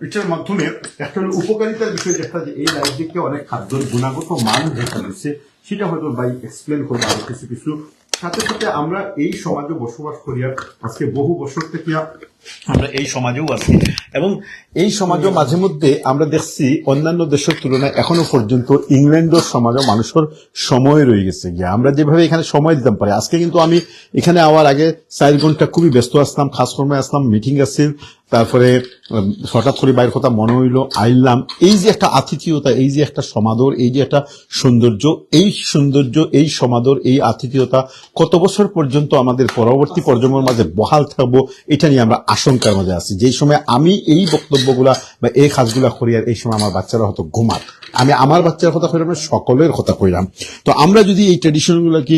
এটার মাধ্যমে একটা হলো উপকারিতার বিষয় যেটা যে এই লাইফ দিকে অনেক খাদ্যের গুণগত মান যেটা দিচ্ছে সেটা হয়তো ভাই এক্সপ্লেন করবো আরো কিছু সাথে সাথে আমরা এই সমাজে বসবাস করি, আর আজকে বহু বছর থেকে আমরা এই সমাজেও আছি, এবং এই সমাজও মাঝে মধ্যে আমরা দেখছি অন্যান্য দেশের তুলনায় এখনো পর্যন্ত ইংল্যান্ডের সমাজও মানুষের সময় রয়ে গেছে গিয়া আমরা যেভাবে এখানে সময় দিতাম পারি। আজকে কিন্তু আমি এখানে আওয়ার আগে 4 ঘন্টা খুবই ব্যস্ত আসলাম, খাস কর্মে আসলাম, মিটিং আছে, তারপরে হঠাৎ করে বাইরের কথা মনে হইলো আইলাম। এই যে একটা আতিথেয়তা, এই যে একটা সমাদর, এই যে একটা সৌন্দর্য, এই সমাদর, এই আতিথেয়তা কত বছর পর্যন্ত আমাদের পরবর্তী প্রজন্মের মাঝে বহাল থাকবো, এটা নিয়ে আমরা আশঙ্কার মাঝে আছি। যেই সময় আমি এই বক্তব্যগুলা বা এই কাজগুলা করি, আর এই সময় আমার বাচ্চারা হয়তো ঘুমার, আমি আমার বাচ্চার কথা কইলাম, সকলের কথা কইলাম। তো আমরা যদি এই ট্রেডিশন গুলাকে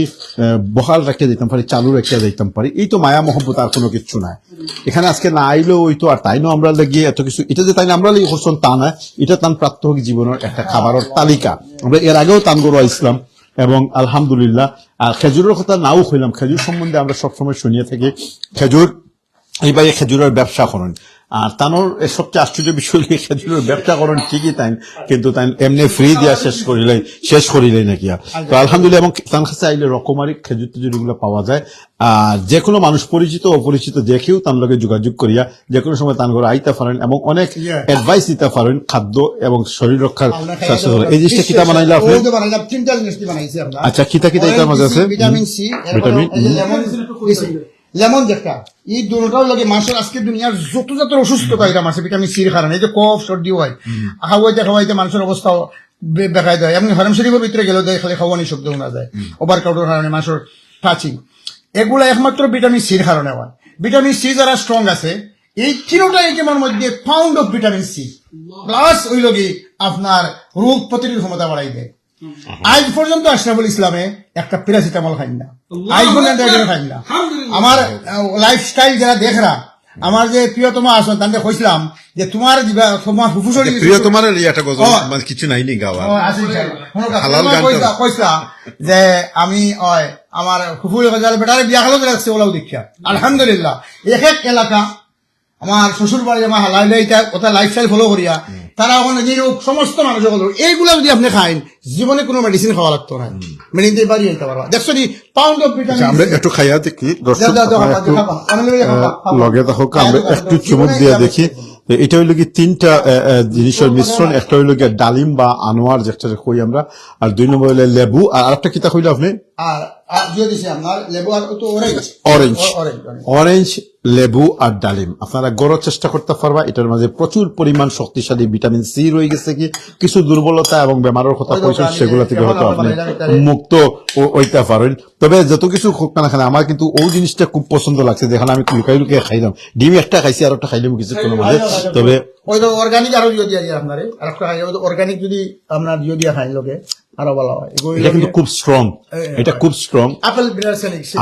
বহাল রাখিয়ে দিতাম পারি, চালু রাখিয়ে দিতাম পারি, এই তো মায়া মহব্বত, আর কোনো কিছু নাই। এখানে আজকে না আইলেও ওই তো, আর তাই না আমরা লাগিয়ে এত কিছু, এটা যে তাই না আমরা লাগি করছেন তা না, এটা তার প্রাত্যহিক জীবনের একটা খাবারের তালিকা। আমরা এর আগেও তান গরু ইসলাম, এবং আলহামদুলিল্লাহ। আর খেজুরের কথা নাও হইলাম, খেজুর সম্বন্ধে আমরা সবসময় শুনিয়ে থাকি, খেজুর এইবারে খেজুরের ব্যবসা করেন, আর তানোর সবচেয়ে আশ্চর্য বিষয় খেজুরের ব্যবসা করেন ঠিকই তাই, কিন্তু তাই এমনি ফ্রি দিয়া শেষ করিলেই নাকি। তো আলহামদুলিল্লাহ, এবং তার কাছে আইলে রকমারি খেজুর টেজুর এগুলো পাওয়া যায়। আর যে কোনো মানুষ পরিচিত অপরিচিত যে কেউ তার লগে যোগাযোগ করিয়া যে কোনো সময় তার ঘরে আইতে পারেন, এবং অনেক অ্যাডভাইস দিতে পারেন খাদ্য এবং শরীর রক্ষার। এই জিনিসটা কিতা বানাইলা আপনি? আচ্ছা, কিতা এটার মাঝে আছে? ভিটামিন সি, ভিটামিন লেমন যেটা, এই দুটোটাও লাগে মানুষের আজকে দুনিয়ার যত যত অসুস্থতা এটা মাসে ভিটামিন সির কারণে, এই যে কফ সর্দি হয়, খাওয়াইতে মানুষের অবস্থা দেখাই দেয়। এমনি হরম শরীফের ভিতরে গেলেও খালি খাওয়ানি শব্দ শোনা যায়, ওভার কাউটের কারণে মানুষের টাচিং, এগুলা একমাত্র ভিটামিন সির কারণে হয়। ভিটামিন সি যারা স্ট্রং আছে, এই তিনটা আইটেমের মধ্যে pound of vitamin C plus ওই লগে আপনার রোগ প্রতিরোধ ক্ষমতা বাড়াই দেয়। আজ পর্যন্ত আশরাফুল ইসলামে একটা প্যারাসিটামল খাই না, আজ পর্যন্ত খাই না। আমার লাইফস্টাইল যারা দেখরা, আমার যে প্রিয়তমা আছেন তাদের কইছিলাম যে তোমার ফুফুসরি প্রিয়তমার একটা গজল মানে কিছু নাইনি গাওয়া কইসা যে আমি আমার ফুফুর গজাল বেটারে বিয়া খালো রাখছে ওলাও দীক্ষা। আলহামদুলিল্লাহ, এক এক এলাকা আমার শ্বশুর বাড়ি আমার হালাইটা ওটা লাইফস্টাইল ফলো করিয়া তারা ওখানে যে সমস্ত মানুষ হলো এইগুলা যদি আপনি খাইন, জীবনে কোনো মেডিসিন খাওয়া লাগতো না, মেডিসিন বাড়ি হইতে পারবা। দেখছো নি পাউন্ড অফ ভিটামিন। আমরা একটু খাইয়া দেখি, লগে দেখো আমরা একটু চুমুক দিয়ে দেখি। এটা হইল কি তিনটা জিনিসের মিশ্রণ, একটা হইল গিয়ে ডালিম বা আনোয়ার যেটা কই আমরা, আর 2 নম্বর হইলে লেবু, আর আরেকটা কিতা কইল আপনি? অরেঞ্জ, লেবু আর ডালিম। আপনারা গড়ার চেষ্টা করতে পারবা, এটার মাঝে প্রচুর পরিমাণ শক্তিশালী ভিটামিন সি রয়ে গেছে। কি কিছু দুর্বলতা এবং বেমারের কথা কইছেন, সেগুলো থেকে হয়তো আপনি মুক্ত হইতে পারেন। তবে যত কিছু হোক না কেন, আমার কিন্তু ওই জিনিসটা খুব পছন্দ লাগছে, যেখানে আমি লুকাই লুকিয়ে খাইলাম। ডিম একটা খাইছি, আর একটা খাইলাম কিছু কোনো মাঝে। তবে ওই তো অর্গানিক আরো দিয়ে আপনারে আরেকটা অর্গানিক যদি আপনার দিয়ে খাই লোকে আরো ভালো হয়। এটা কিন্তু খুব স্ট্রং, এটা খুব স্ট্রং।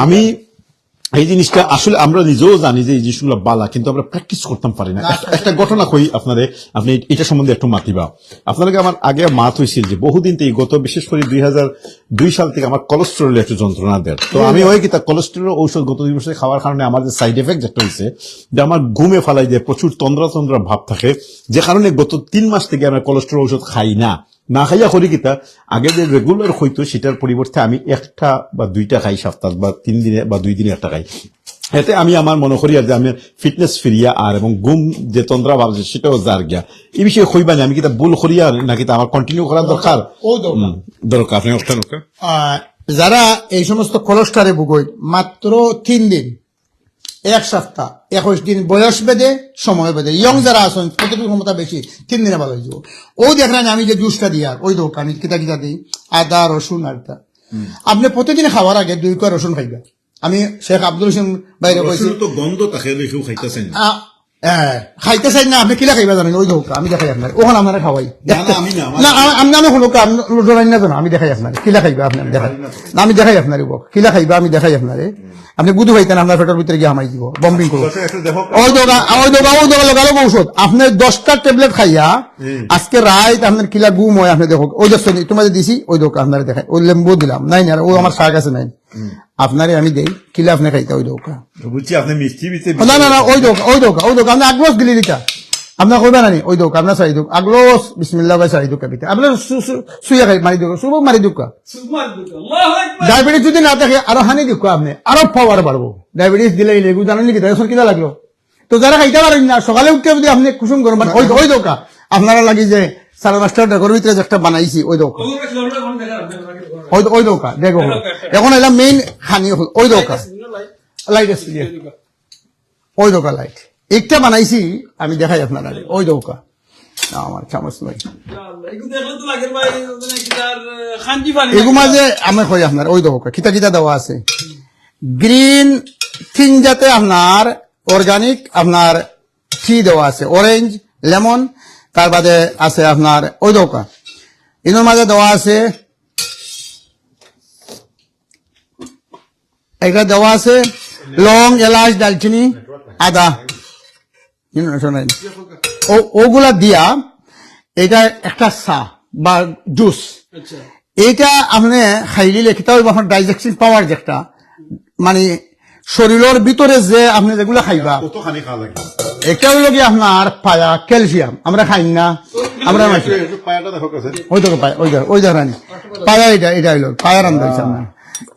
আমি এই জিনিসটা আসলে আমরা নিজেও জানি যে এই জিনিসগুলো বালা, কিন্তু আমরা প্র্যাকটিস করতাম পারি না। একটা ঘটনা কই আপনারে, আপনি এটা সম্বন্ধে একটু মাতিবা। আপনাকে আমার আগে মাত হয়েছিল যে বহুদিন থেকে, গত বিশেষ করে 2002 সাল থেকে আমার কোলেস্টেরল একটু যন্ত্রণা দেয়। তো আমি ওই কি তা কোলেস্টেরল ঔষধ গত 2 বছর খাওয়ার কারণে আমার যে সাইড এফেক্ট যেটা হয়েছে, যে আমার ঘুমে ফালাই দিয়ে প্রচুর তন্দ্রা ভাব থাকে, যে কারণে গত 3 মাস থেকে আমরা কোলেস্টেরল ঔষধ খাই না খাইয়া করি কিতা, আগে যে রেগুলার হইতো সেটার পরিবর্তে আমি 1টা বা 2টা খাই সপ্তাহ, বা 3 দিনে বা 2 দিনে 1টা খাই। এতে আমি আমার মনে করি আর যে আমি ফিটনেস ফিরিয়া আর এবং ঘুম যে তন্দ্রা ভাবছে সেটাও যার গিয়া। এই বিষয়ে কইবা না আমি কিতা ভুল করিয়া নাকি তা আমার কন্টিনিউ করা দরকার? দরকার আপনি যারা এই সমস্ত কোলেস্টেরলে ভুগোয়, মাত্র 3 দিন, 1 সপ্তাহ, 21 দিন বয়স বেঁধে সময় বেঁধে, ইয়ং যারা আছেন প্রতিরোধ ক্ষমতা বেশি, 3 দিনে ভালো হয়ে যাবো। ওই দেখলেন আমি যে জুসটা দিয়ার ওই দোক আমি কিতা দিই, আদা রসুন আর আপনি প্রতিদিন খাওয়ার আগে 2 কোয়া রসুন খাইবা। আমি শেখ আব্দুল হোসেন বাইরে কইছি তো গন্ধ থাকে কেউ খাইতেছেন খাইতে চাই না, আপনি কিলা খাইবা জানেন? ওই দোক আমি দেখাই আপনার, ওখানে আপনারা খাওয়াই আমি হলো আমি দেখাই আপনার কিলা খাইবা, আপনার দেখাই না, আমি দেখাই আপনার কিলা খাইবা, আমি দেখাই আপনারে। আপনি বুধু খাইতেন, আপনার পেটের ভিতরে গিয়ে হামাই দিব, বম্বিং করবো। ওই দোকা লাগালো ঔষধ আপনি 10টা ট্যাবলেট খাইয়া আজকে রাত আপনার কিলা গুম হয়। আপনি দেখো ওই দেখছেন তোমাদের দিছি, ওই দোকা আপনার দেখাই, ওই লেম্বু দিলাম নাই না, ও আমার শাক আছে নাই, আপনারে আমি দেই কিলা আপনি খাইতে ওই দোকা। বুঝছি আপনি মিষ্টি না ওই দোকা আপনি 8 মাস গিলি দিতা, আপনার কইবা নানি ওই দোক আপনার চাই দোক আগলো বিসমিল্লাহ ভাই চাই দোক কাবিতে আপনার সুইয়া খাই মারি দোক সুব মারি দোক সুবহান আল্লাহু আকবার ডায়াবেটিস যদি না থাকে আরো হানি দোক আপনি আরো পাওয়ার বাড়বো ডায়াবেটিস দিলে লেগু জানেন নাকি তাই কিনা লাগলো তো যারা খাইতে পারেন না সকালে উঠতে যদি আপনি কুসুম গরম ওই দোকা আপনারা লাগি যে 5:30 ডেকোর ভিতরে যে একটা বানাইছি ওই দোকা ওগুলো খেললে কোন দেখা ওই দোকা দেখো এখন এলাম মেইন খানি ওই দোকা লাইট আছে ওই দোকা লাইট একটা বানাইছি আমি দেখাই আপনারা ওই দোকা না আমার চামচ নাই এগুলো দেখলে তো লাগে ভাই কিদার খানজি পানি এগু মাঝে আমি কই আপনার ওই দোকা কিতা কিতা দেওয়া আছে গ্রিন তিন জাতে আপনার অর্গানিক আপনার টি দেওয়া আছে অরেঞ্জ লেমন তার বাদে আছে আপনার ওই দোকা এর মাঝে দেওয়া আছে এটা দেওয়া আছে লং এলাচ দালচিনি আদা শোনেন ওগুলা দিয়া এটা একটা চা বা জুস আচ্ছা এইটা আপনি খাইলে কিতা হইব আপনার ডাইজেস্টিভ পাওয়ার যেটা মানে শরীরের ভিতরে যে আপনি যেগুলো খাইবা কতখানি খাওয়া লাগে একটা হইল কি আপনার পায়া ক্যালসিয়াম আমরা খাই না আমরা পায়াটা দেখো কাছে ওই তো পায় ওই রানি পায়া এটা হইল পায়া রান্ধা হয়েছে আপনার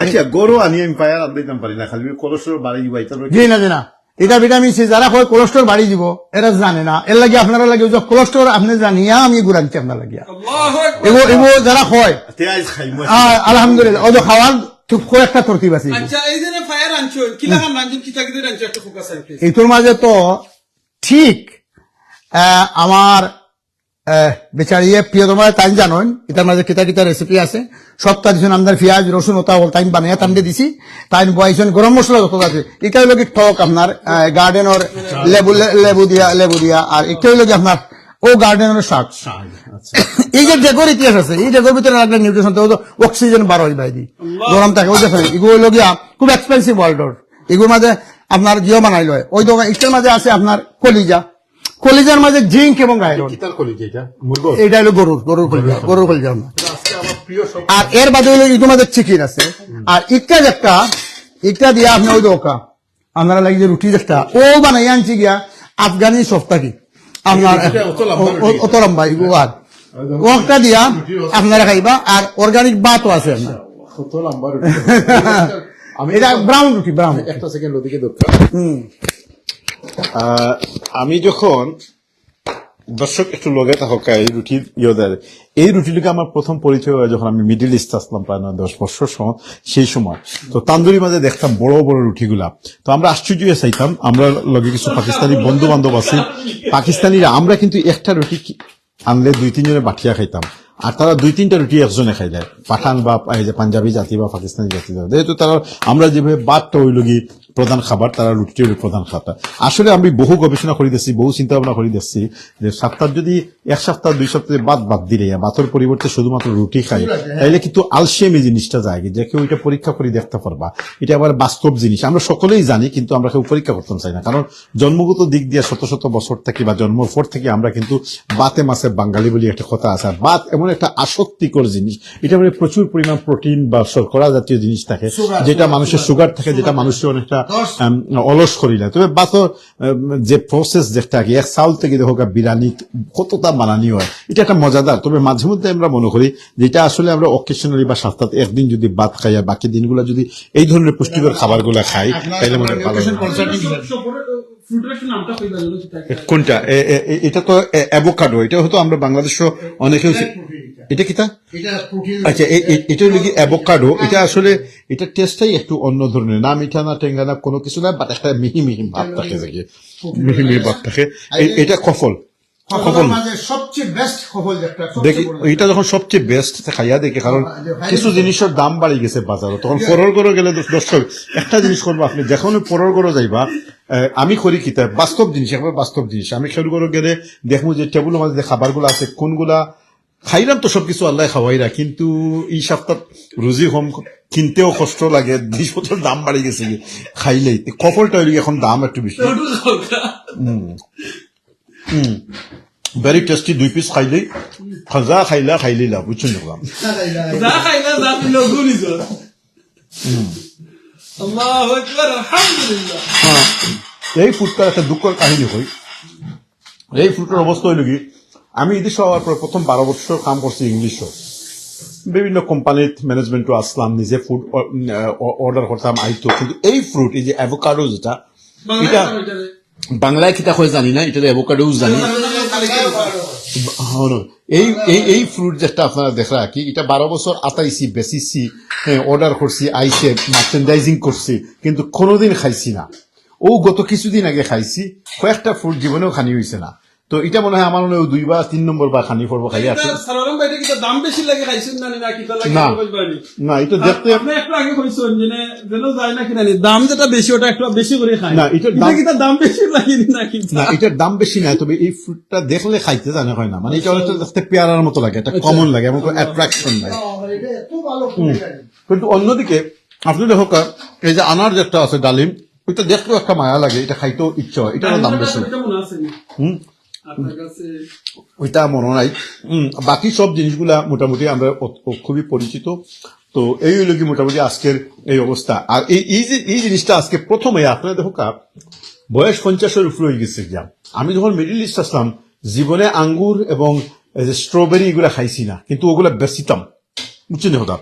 আচ্ছা গরু আনি আমি পায়া রান্ধ দিতাম পারি না খালি কোলেস্ট্রল বাড়াই দিবা জি না এটা ভিটামিন সি যারা হয় কোলেস্ট্রল বাড়ি দিব এরা জানে না এর লাগে আপনারা লাগে কোলেস্ট্রল আপনি জানিয়া আমি গুড়াচ্ছি আপনার লাগিয়া আল্লাহু আকবার এগো যারা হয় তেজ খাইমু আলহামদুলিল্লাহ ওই খাওয়ার খুব একটা তরতিব আছে আচ্ছা এই যে ফায়ার আনছো কি লাগান রাঞ্জন কিতা কিতা রাঞ্জো একটা ফোকাস আছে প্লিজ এইটোর মাঝে তো ঠিক আমার বেচারিয়ে প্রিয় তোমার তাই জানেন এটার মাঝে কিতা কিতা রেসিপি আছে সপ্তাহ দিন আমাদের পেঁয়াজ রসুন ওটা তাই বানিয়ে টান দিয়ে দিছি তাই বয়সন গরম মশলা যত আছে এটা হইল কি টক আপনার গার্ডেনের লেবু দিয়া আর এটা হইল কি আপনার ও গার্ডেনের শাক এই যে ডেকোর ইতিহাস আছে এই ডেকোর ভিতরে লাগলে নিউট্রিশন অক্সিজেন বার হয় বাইদি গরম থাকে ওই দেখেন এগুলো হইল গিয়া খুব এক্সপেন্সিভ ওয়ার্ল্ডর এগুলোর মাঝে আপনার জিও বানাই লয় ওই দোকান ইটার মাঝে আছে আপনার কলিজার মাঝে জিঙ্ক এবং আয়রন এটা হলো গরুর কলিজা আর এর বাদে হলো ইটোর মাঝে চিকেন আছে আর ইটা দিয়া আপনি ওই দোকা আপনারা লাগি যে রুটি একটা ও বানাই আনছি গিয়া আফগানি সপ্তাহি আপনার অত লম্বা আর ওটা দিয়া আপনারা খাইবা আর অর্গানিক ভাতও আছে আপনার এটা ব্রাউন রুটি একটা সেকেন্ড ওদিকে দরকার আমি যখন দর্শক একটু লগে থাকা এই রুটির এই রুটিটাকে আমার প্রথম পরিচয় হয় যখন আমি মিডিল ইস্ট আসলাম প্রায় 10 বছর সেই সময় তো তান্দুরি মাঝে দেখতাম বড় বড় রুটিগুলা তো আমরা আশ্চর্য হয়ে চাইতাম আমরা লগে কিছু পাকিস্তানি বন্ধু বান্ধব আছি পাকিস্তানিরা আমরা কিন্তু একটা রুটি আনলে 2-3 জনে বাটিয়া খাইতাম আর তারা 2-3টা রুটি একজনে খাই দেয় পাঠান বা এই যে পাঞ্জাবি জাতি বা পাকিস্তানি জাতি যেহেতু তারা আমরা যেভাবে ভাতটা হইল কি প্রধান খাবার তারা রুটি হইল প্রধান খাবার আসলে আমি বহু গবেষণা করে দিচ্ছি বহু চিন্তা ভাবনা করে দিচ্ছি যে সপ্তাহ যদি 1 সপ্তাহ 2 সপ্তাহে বাদ দিলে ভাতের পরিবর্তে শুধুমাত্র রুটি খাই তাইলে কিন্তু আলসিয়ামি জিনিসটা যায় যে কেউ এটা পরীক্ষা করে দেখতে পারবা এটা আবার বাস্তব জিনিস আমরা সকলেই জানি কিন্তু আমরা কেউ পরীক্ষা করতে চাই না কারণ জন্মগত দিক দিয়ে শত শত বছর থেকে বা জন্মের পর থেকে আমরা কিন্তু বাতে মাছে বাঙালি বলি একটা কথা আছে আর ভাত এমন একটা আসক্তিকর জিনিস এটা মানে প্রচুর পরিমাণ প্রোটিন বা শর্করা জাতীয় জিনিস থাকে যেটা মানুষের সুগার থাকে যেটা মানুষের অনেকটা অলস করি না তবে বাতর যে প্রসেস যেটা কি এক চাউল থেকে দেখো বিরিয়ানি কতটা বানানি হয় এটা একটা মজাদার তবে মাঝে মধ্যে আমরা মনে করি যেটা আসলে আমরা অকেশনালি বা সপ্তাহে একদিন যদি ভাত খাই আর বাকি দিনগুলো যদি এই ধরনের পুষ্টিকর খাবারগুলো খাই তাহলে মনে ভালো কোনটা এটা তো অ্যাভোকাডো এটা হয়তো আমরা বাংলাদেশও অনেকে এটা কিতা আচ্ছা এটা হলো কি অ্যাভোকাডো এটা আসলে এটা টেস্টটাই একটু অন্য ধরনের না মিঠা না টেঙ্গা না কোনো কিছু না বাট একটা মিহি ভাব থাকে যে মিহি ভাব থাকে এটা কফল সবচেয়ে বেস্ট খবর দেখি এটা যখন সবচেয়ে বেস্ট খাইয়া দেখি কারণ কিছু জিনিসের দাম বাড়ি গেছে বাজারে তখন পরর গড়ো গেলে দর্শক একটা জিনিস করবো আপনি যখন পরর গড়ো যাইবা আমি করি কি বাস্তব জিনিস একবার বাস্তব জিনিস আমি খেয়াল করে গেলে দেখবো যে টেবিলের মাঝে যে খাবারগুলো আছে কোনগুলা খাইলাম তো সবকিছু আল্লাহ খাওয়াইরা কিন্তু এই সপ্তাহ রুজি কম কিনতেও কষ্ট লাগে জিনিসপত্রের দাম বাড়ি গেছে খাইলেই কফলটা হইলে এখন দাম একটু বেশি ভেরি টেস্টি 2 পিস খাইলেই যা খাইলেই লাভ বুঝছেন দেখলাম আল্লাহু আকবার আলহামদুলিল্লাহ এই ফুটকার একটা দুঃখের কাহিনী হই এই ফ্রুটের অবস্থা হইল কি, আমি এদেশে হওয়ার পর প্রথম 12 বছর কাম করছি ইংলিশও, বিভিন্ন কোম্পানির ম্যানেজমেন্টও আসলাম, নিজে ফুড অর্ডার করতাম, আইতো। কিন্তু এই ফ্রুট, এই যে অ্যাভোকাডো যেটা, এটা বাংলায় কিতা হয় জানি না, এটা অ্যাভোকাডো জানি। এই এই এই ফ্রুট যেটা আপনারা দেখা কি, এটা 12 বছর আতাইছি, বেচিছি, অর্ডার করছি, আইসে মার্চেন্ডাইজিং করছি, কিন্তু কোনোদিন খাইছি না। ও গত কিছুদিন আগে খাইছি, কয়েকটা ফ্রুট জীবনেও খানি হয়েছে না। তো এটা মনে হয় আমার মনে হয় 2 বা 3 নম্বর বা খানি পড়বো খাই আছে। সালাম ভাই, এটা কি দাম বেশি লাগে খাইছেন না না কিতা লাগে না বুঝবানি না, এটা দেখতে আপনি একটু আগে কইছেন যে যেন যায় না কিনা নি, দাম যেটা বেশি ওটা একটু বেশি করে খায় না, এটার এটা দাম- কিতা দাম বেশি লাগে না কিতা না, এটার দাম বেশি না, তবে এই ফ্রুটটা দেখলে খাইতে জানে হয় না, মানে এটা অনেকটা দেখতে পেয়ারার মতো লাগে, এটা কমন লাগে, এমন কোনো অ্যাট্রাকশন নাই। কিন্তু অন্যদিকে আপনি দেখো এই যে আনার যেটা আছে ডালিম, ওইটা দেখতেও একটা মায়া লাগে, এটা খাইতেও ইচ্ছা হয়, এটারও দাম বেশি। এটা মনে আছে নি হুম, আপনার কাছে? ওইটা মনে নাই। বাকি সব জিনিসগুলা মোটামুটি আমরা খুবই পরিচিত। তো এই হইল কি মোটামুটি আজকের এই অবস্থা। আর এই জিনিসটা আজকে প্রথমে আপনারা দেখো বয়স 50-এর উপরে হয়ে গেছে গিয়া। আমি যখন মিডল ইস্ট আসলাম, জীবনে আঙ্গুর এবং স্ট্রবেরি এগুলা খাইছি না, কিন্তু ওগুলা বেচিতাম, বুঝছেন কথা।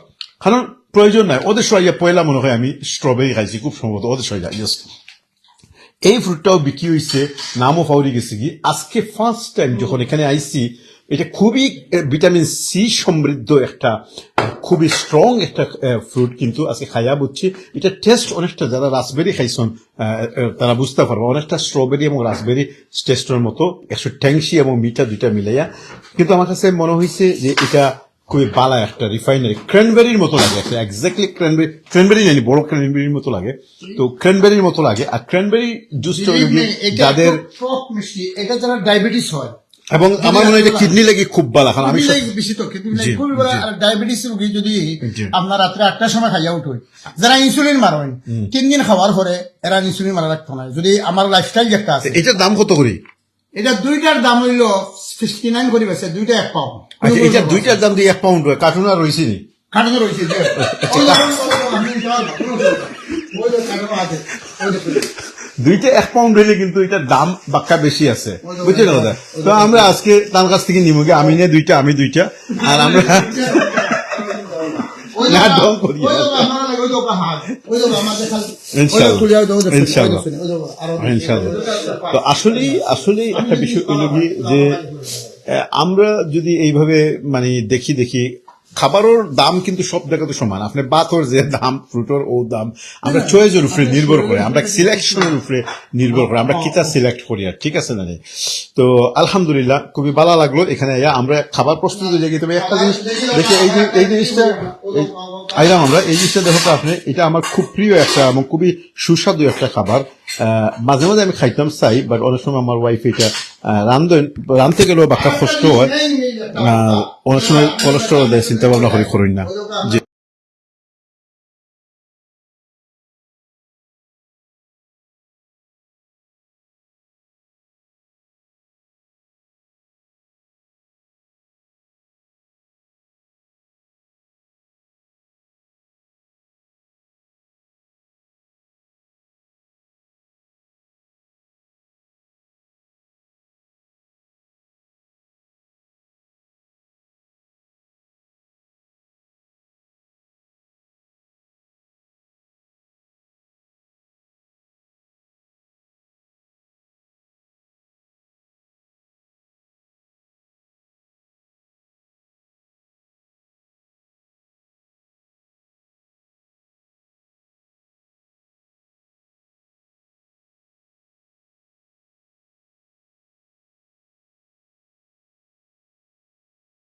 কারণ প্রয়োজন নাই, ওদের সবাই পয়লা মনে হয় আমি স্ট্রবেরি খাইছি, খুব সম্ভবত ওদের সবাই জাস্ট। এই ফ্রুটটাও বিক্রি হয়েছে, নামও ফাউরি গেছে কি। আজকে ফার্স্ট টাইম যখন এখানে আইছি, এটা খুবই ভিটামিন সি সমৃদ্ধ একটা, খুবই স্ট্রং একটা ফ্রুট, কিন্তু আজকে খাইয়া বুঝছি এটা টেস্ট অনেকটা, যারা রাসবেরি খাইছেন তারা বুঝতে পারবো, অনেকটা স্ট্রবেরি এবং রাসবেরি টেস্টের মতো, একটু ট্যাংসি এবং মিঠা দুইটা মিলাইয়া। কিন্তু আমার কাছে মনে হয়েছে যে এটা খুবই বালা একটা রিফাইনারি, ক্র্যানবেরির মতো লাগে, একটা এক্স্যাক্টলি ক্র্যানবেরি জানি, বড় ক্র্যানবেরির মতো লাগে, তো ক্র্যানবেরির মতো লাগে। আর ক্র্যানবেরি জুসটা যাদের টক মিষ্টি, এটা যারা ডায়াবেটিস হয়, এবং আমার মনে হয় এটা কিডনি লাগে খুব ভালো, কারণ আমি বেশি তো জি, খুবই জি। ডায়াবেটিস রোগী যদি জি। আপনার রাত্রে 8টার সময় খাইয়া উঠে, যারা ইনসুলিন মারেন 3 দিন খাওয়ার পরে এরা ইনসুলিন মারা রাখতে না। যদি আমার লাইফস্টাইল একটা আছে, এটার দাম কত করি? এটা দুইটার দাম হইল 69 করে বেছে, দুইটা 1 পাউন্ড। আচ্ছা, এটা দুইটার দাম দিয়ে 1 পাউন্ড হয়, কার্টুন আর রয়েছে নি? কাটানো রয়েছে যে দুইটা 1 পাউন্ড হইলে কিন্তু এটার দাম বাক্কা বেশি আছে, বুঝছেন দাদা। তো আমরা আজকে তার কাছ থেকে নিমুগে, আমি নিয়ে দুইটা, আমি দুইটা, আর আমরা না দম করি ইনশাআল্লাহ। তো আসলেই একটা বিষয় হইল কি যে আমরা যদি এইভাবে মানে দেখি খাবারের দাম কিন্তু সব জায়গাতে সমান। আপনি বাতর যে দাম, ফ্রুটের ও দাম, আমরা চয়েসের উপরে নির্ভর করে, আমরা সিলেকশনের উপরে নির্ভর করে, আমরা কিতা সিলেক্ট করি, আর ঠিক আছে না? তো আলহামদুলিল্লাহ খুবই ভালো লাগলো এখানে আমরা খাবার প্রস্তুতি দেখি। তবে একটা জিনিস দেখে, এই জিনিসটা আইলাম আমরা, এই জিনিসটা দেখো তো আপনি, এটা আমার খুব প্রিয় একটা এবং খুবই সুস্বাদু একটা খাবার। মাঝে মাঝে আমি খাইতাম চাই, বাট অনেক সময় আমার ওয়াইফ এটা রাঁধতে গেলেও বাক্কা কষ্ট হয়, অনেক সময় কোলেস্ট্রল দেয়, চিন্তা ভাবনা করি না।